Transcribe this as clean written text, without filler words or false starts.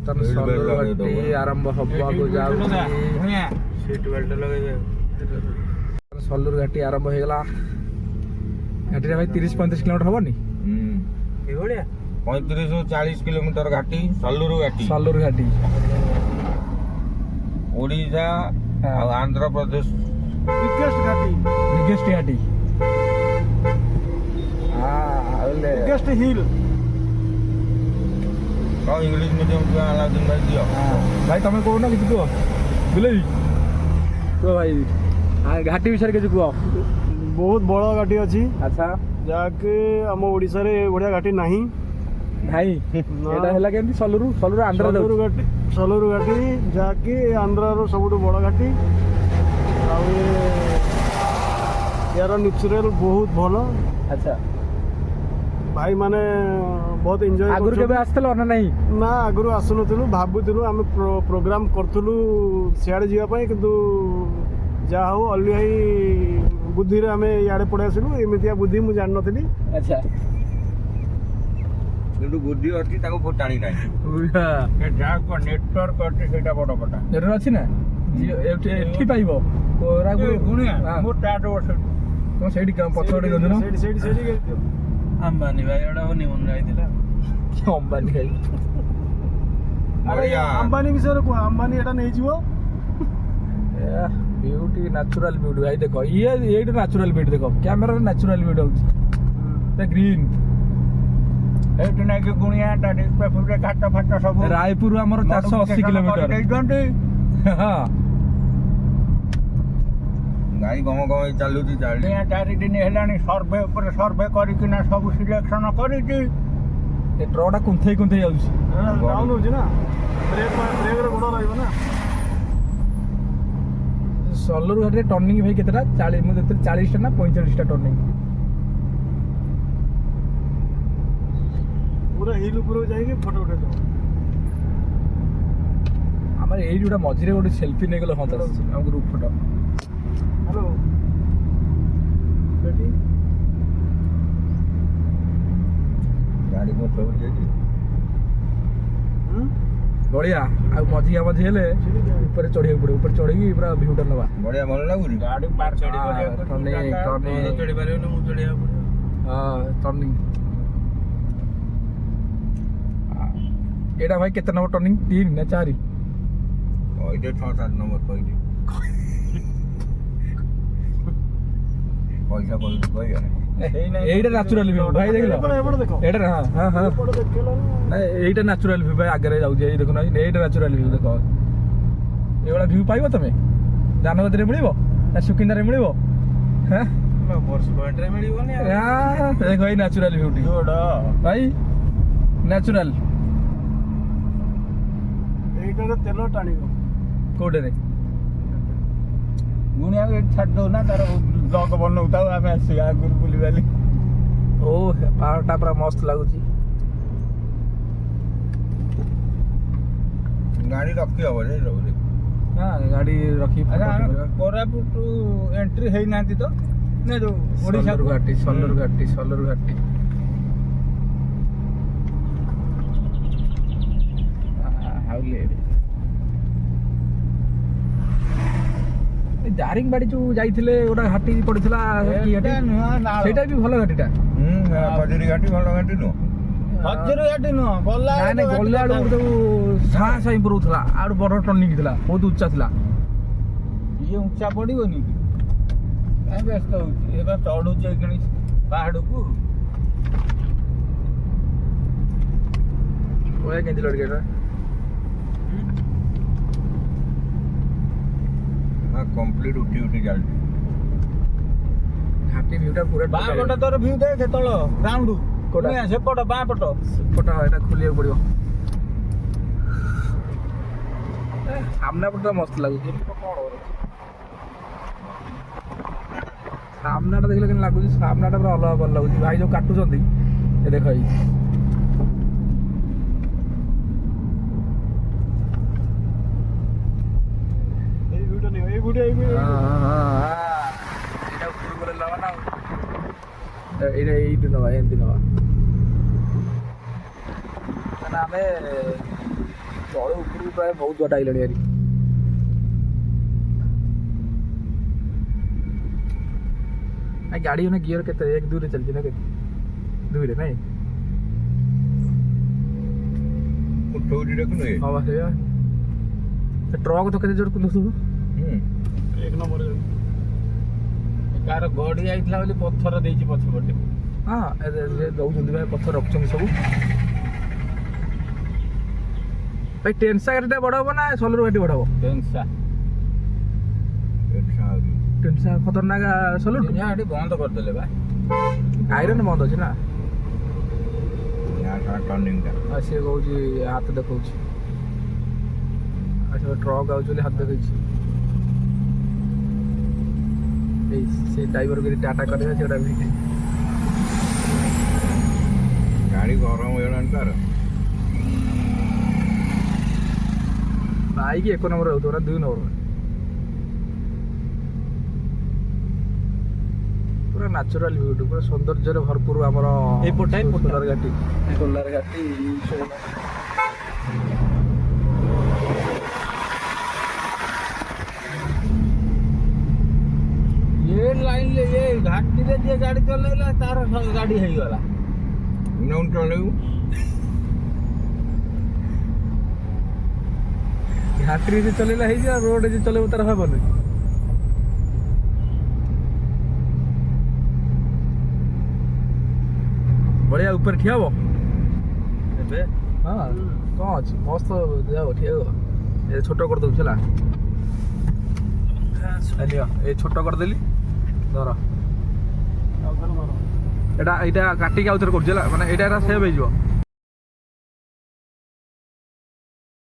ବର୍ତ୍ତମାନ ସଲୁର ଘାଟି ଆରମ୍ଭ ହବାକୁ ଯାଉଛି। ସଲୁର ଘାଟି ଆରମ୍ଭ ହେଇଗଲା। ଘାଟିରେ ଭାଇ 30-35 କିଲୋମିଟର ହବନି? ଏଇଭଳିଆ 35-40 କିଲୋମିଟର ଘାଟି ସଲୁର ଘାଟି ଓଡ଼ିଶା ଆଉ ଆନ୍ଧ୍ରପ୍ରଦେଶ ବିଗେଷ୍ଟ ଘାଟି ବିଗେଷ୍ଟ ହିଲ୍। କଣ ଇଂଲିଶ ମିଡ଼ିୟମ ଛୁଆ ଆଲାଉଦ୍ଦିନ ଭାଇ ଦିଅ। ଭାଇ ତମେ କହୁନ କିଛି କୁହ ବୁଲେଇ କୁହ ଭାଇ ଘାଟି ବିଷୟରେ କିଛି କୁହ। ବହୁତ ବଡ଼ ଘାଟି ଅଛି। ଆଚ୍ଛା ଯାହାକି ଆମ ଓଡ଼ିଶାରେ ବଢ଼ିଆ ଘାଟି ନାହିଁ ଭାଇ। ଏଇଟା ହେଲା କେମିତି ସଲୁର ଆନ୍ଧ୍ର ସଲୁର ଘାଟି ଯାହାକି ଆନ୍ଧ୍ରର ସବୁଠୁ ବଡ଼ ଘାଟି। ଆଉ ଏହାର ନ୍ୟାଚୁରାଲ ବହୁତ ଭଲ। ଆଚ୍ଛା ଭାଇମାନେ ବହୁତ ଏନ୍ଜୟ। ଆଗରୁ କେବେ ଆସିଥିଲ ନା ନାହିଁ? ନା ଆଗରୁ ଆସୁନଥିଲୁ, ଭାବୁଥିଲୁ ଆମେ ପ୍ରୋଗ୍ରାମ କରୁଥିଲୁ ସିଆଡ଼େ ଯିବା ପାଇଁ, କିନ୍ତୁ ଯାହା ହଉ ଅଲ୍ଲୀ ଭାଇ ବୁଦ୍ଧିରେ ଆମେ ଇଆଡ଼େ ପଳେଇ ଆସିଲୁ। ଏମିତିଆ ବୁଦ୍ଧି ମୁଁ ଜାଣିନଥିଲି। ଆଚ୍ଛା କିନ୍ତୁ ବୁଦ୍ଧି ଅଛି ତାକୁ ଫୁଟାଣି ନାହିଁ। ଯାହାକୁ ନେଟୱାର୍କ ଅଛି ସେଇଟା ବଡ଼ କଥା। ନେଟୱାର୍କ ଅଛି ନା ଏଠି ପାଇବ ତମ ସେଇଠି ପଛପଟେ ଗଞ୍ଜନ ସେଇଠି ଆମ୍ବାନୀ ଭାଇ ଏଇଟା ହନିମୁନ ଯାଇଥିଲା। ଅମ୍ବାନୀ ଭାଇ ଆମ୍ବାନୀ ବିଷୟରେ କୁହ। ଆମ୍ବାନୀ ଏଟା ନେଇଯିବ। ବିୟୁଟି ନ୍ୟାଚୁରାଲ ବିୟୁଟି ଭାଇ ଦେଖ ଏଇଟା ନ୍ୟାଚୁରାଲ ବିୟୁଟି ଦେଖ କ୍ୟାମେରାରେ ନ୍ୟାଚୁରାଲ ବିୟୁଟି ହଉଛି ଗ୍ରୀନ୍। ଏଇଠି ନାଇକି ଗୁଣିଆ ଘାଟ ଫାଟ ସବୁ ରାୟପୁର ଆମର 480 କିଲୋମିଟର ଦେଇଛନ୍ତି। ଗାଈ ଗମ ଗମ ଚାଲୁଛି 4 ଦିନ ହେଲାଣି ସର୍ଭେ ଉପରେ ସର୍ଭେ କରିକିନା ସବୁ ସିଲେକ୍ସନ କରିଛି। ଏ ଟ୍ରକଟା କୁନ୍ଥେଇ ଯାଉଛି। ଡାଉନ୍ ହଉଛି ନା, ବ୍ରେକରେ ଗୋଡ଼ ରହିବ ନା। ସଲୁର ଘାଟିରେ ଟର୍ଣ୍ଣିଂ ଭାଇ କେତେଟା? 40 ମୁଁ ଦେଖୁଥିଲି 40ଟା ନା 45ଟା ଟର୍ଣ୍ଣିଂ। ପୁରା ହିଲ୍ ଉପରକୁ ଯାଇକି ଫଟୋ ଉଠେଇଦେବ। ଆମର ଏଇ ଯୋଉଟା ମଝିରେ ଗୋଟେ ସେଲ୍ଫି ନେଇଗଲେ ହଁ ଆମ ଗ୍ରୁପ ଫଟୋ। Hello ready? ଗାଡ଼ି ମଟର ବଢିଆ। ଆଉ ମଝି ହେଲେ ଉପରେ ଚଢିବାକୁ ପଡିବ। ଉପରେ ଚଢିକି ପୁରା ଭିଉଟା ନବା। ବଢିଆ ଭଲ ଲାଗୁଛି। ଗାଡ଼ି ପାର ଚଢି ପାରିବନି, ଚଢି ପାରିବନି, ମୁଁ ଚଢିବାକୁ ପଡିବ। ଟର୍ଣ୍ଣିଂ ଏଇଟା ଭାଇ କେତେ ନମ୍ବର ଟର୍ଣ୍ଣିଂ? 3 ନା 4? କହିଦେ 6-7 ନମ୍ବର କହିଦେ। ପଇସା କହିବି କହିବ এইটা ন্যাচুরাল ভিউ ভাই দেখিল এটা হ্যাঁ না এইটা ন্যাচুরাল ভিউ ভাই আগে যাଉଛି এই দেখুন এইটা ন্যাচୁରାଲ ভিউ ଦେଖ ଏଇଭଳିଆ ଭିଉ ପାଇବ ତମେ ଜାନଗତିରେ ମିଳିବ ନା ସୁକିନ୍ଦାରେ ମିଳିବ ହ্যাঁ ବର୍ଷ ପଏଣ୍ଟରେ ମିଳିବନି ଦେଖ ଏଇ ନ୍ୟାଚୁରାଲ ଭିଉଟି ଭାଇ ନ୍ୟାଚୁରାଲ। এইটাରେ ତେଲ ଟାଣିବ କୋଉଟାରେ ଗୁଣିଆକୁ ଏଠି ଛାଡ଼ି ଦଉ ନା ତାର ବ୍ଲଗ ବନଉଥାଉ ଆମେ ଆସିବା ଆଗରୁ ବୁଲିବାଲି। ଓ ପାହାଡ଼ଟା ପୁରା ମସ୍ତ ଲାଗୁଛି। ଗାଡ଼ି ରଖି ହବ ଯେ ସବୁରେ ହଁ ଗାଡ଼ି ରଖି କୋରାପୁଟ ଏଣ୍ଟ୍ରି ହେଇନାହାନ୍ତି ତ ନା ଯୋଉ ଓଡ଼ିଶା ଘାଟି ସଲୁର ଘାଟି ଦାରିଙ୍ଗବାଡି ଯୋଉ ଯାଇଥିଲେ ଗୋଟେ ଘାଟି ପଡିଥିଲା ସେଇଟା ବି ଭଲ ଘାଟିଟା। ଖଜୁରୀ ଘାଟି ଭଲ ଘାଟି ନୁହଁ। ଖଜୁରୀ ଘାଟି ନୁହଁ ଗଲା ବେଳକୁ ଯୋଉ ସାଁ ସାଇଁ ପୁରଉଥିଲା ଆଉ ବଡ ଟର୍ଣ୍ଣିଂ ଥିଲା ବହୁତ ଉଚ୍ଚା ଥିଲା। ଇଏ ଉଞ୍ଚା ପଡିବନି କି କାଇଁ ବ୍ୟସ୍ତ ହଉଛି ଏବେ ଚଢୁଛି ଏଇଖିଣି ପାହାଡକୁ। ଓଏ କେମିତି ଲଡକେଟା କମ୍ପ୍ଲିଟ ଉଠି ଚାଲିଛି ଘାଟି ଭିଉଟା ପୁରା ବାଁ ପଟ ତୋର ଭିଉ ଦେଖ ତଳ ଗ୍ରାଉଣ୍ଡ କୋଟା ସେପଟ ବାଁ ପଟ ସେପଟ ଏଟା ଖୋଲିବାକୁ ପଡିବ। ସାମ୍ନା ପଟଟା ମସ୍ତ ଲାଗୁଛି। ସାମ୍ନାଟା ଦେଖିଲେ କେମିତି ଲାଗୁଛି ସାମ୍ନାଟା ପୁରା ଅଲଗା ଭଲ ଲାଗୁଛି ଭାଇ ଯୋଉ କାଟୁଛନ୍ତି ଏ ଦେଖ ଏଇ এইটু নেওয়া এমতি নেওয়া মানে ଆମେ ତଳେ ଉପରକୁ ପ୍ରାୟ ବହୁତ ବାଟ ଆଇଲାଣି ଆରି ଗାଡ଼ି ମାନେ ଗିଅର କେତେ 1 2 ରେ ଚାଲିଛି ନା କେତେ 2 ରେ ନାଇଁ ଉଠଉଛି ଦେଖୁନୁ ଏ ହଁ ବା ସେଇଆ ଟ୍ରକ୍ ତ କେତେ ଜୋର କୁନ୍ଦୁଥିବ ଏକ ନମ୍ବର କାର ଗଡି ଯାଇଥିଲା ବୋଲି ପଥର ଦେଇଛି ପଛପଟେ ହଁ ଦଉଛନ୍ତି ଭାଇ ପଥର ରଖୁଛନ୍ତି ସବୁ ଭାଇ ଟେନ୍ସା ଗାଡ଼ିଟା ବଡ଼ ହବ ନା ସୋଲର ଗାଡ଼ି ବଡ଼ ହବ ଟେନ୍ସା ଟେନ୍ସା ଖତରନାକ ସୋଲର ଗାଡି ବନ୍ଦ କରିଦେଲେ ବା ଆଇରନ୍ ବନ୍ଦ ଅଛି ନା ଟର୍ଣ୍ଣିଂଟା ଆଉ ସିଏ କହୁଛି ହାତ ଦେଖାଉଛି ଆଉ ସେ ଟ୍ରକ୍ ଆଉଛି ବୋଲି ହାତ ଦେଖାଉଛି ଏଇ ସେ ଡ୍ରାଇଭର କରି ଟାଟା କରିବା ସେଗୁଡ଼ା ବି ଗାଡି ଗରମ ହେଇଗଲାଣି ତାର ବାଇକ୍ 1 ନମ୍ବର ହେଉଥିବ ନା 2 ନମ୍ବର ପୁରା ନ୍ୟାଚୁରାଲ ଭିଉ ପୁରା ସୌନ୍ଦର୍ଯ୍ୟରେ ଭରପୁର ଆମର ସୋଲାର ଘାଟି ये लाइन ले ये घाटी रे जे गाड़ी चलेला तार गाड़ी ହେଇଗଲା नौन चलेऊ घाटी से चलेला ହେଇଯିବ ରୋଡ ଯେ ଚଲେଇବ ତାର ହବନି ବଢିଆ ଉପରେ ଠିଆ ହବ ଏବେ ହଁ କ'ଣ ଅଛି ମସ୍ତ ଯାଅ ଠିଆ ହବ ଏ ଛୋଟ କରିଦେଉଛି ହେଲା ଏ ଛୋଟ କରିଦେଲି ଧର ଏଇଟା କାଟିକି ଆଉଥରେ କରୁଛି ହେଲା ମାନେ ଏଇଟା ସେଭ୍ ହେଇଯିବ